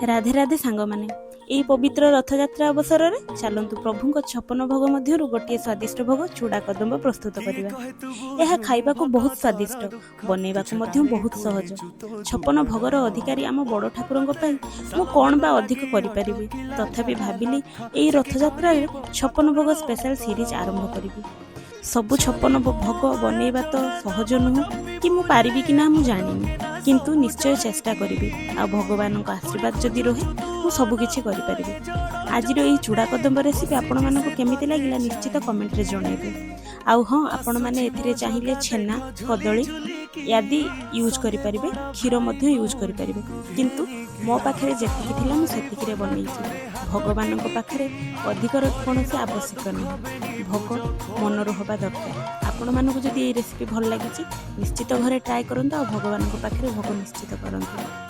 राधे राधे सांग माने एई पवित्र रथयात्रा अवसर में चलतु प्रभु 56 भोग मध्य गोटे स्वादिष्ट भोग चूड़ा कदम्ब प्रस्तुत करवा। यह खाइबा को बहुत स्वादिष्ट, बनैबा को मध्य बहुत सहज। 56 भोगर अधिकारी आम बड़ ठाकुर मु कौन बा अधिक करि तथापि भाविली एई रथयात्रा 56 भोग स्पेशल सीरीज आरंभ करी। सबु 56 भोग बनैबा तो सहज नुह कि मु पारिबी कि ना मु जानिनी, किंतु निश्चय चेष्टा करी। आ भगवान का आशीर्वाद जदि रहे मु सब किछि करि परिबी। आज यही चूड़ा कदम्ब रेसिपी आपण मानक केमिति लागिला निश्चित कमेंट रे जणाइबे। आउ हाँ, आपण माने एथिरे चाहिले छेना कदली आदि यूज करि परिबे, क्षीर मध्य यूज करि परिबे, किंतु मो पाखरे जेतिकी थिला मु सेतिकी रे बनैछि। भगवान पाखरे अधिकर कौनसी आवश्यक नहीं, भोग मनर हवा दरकार। आपण मानक जदि ये रेसिपी भल लगी निश्चित घरे ट्राए करंतु आ भगवान पाखरे भोग निश्चित करंतु।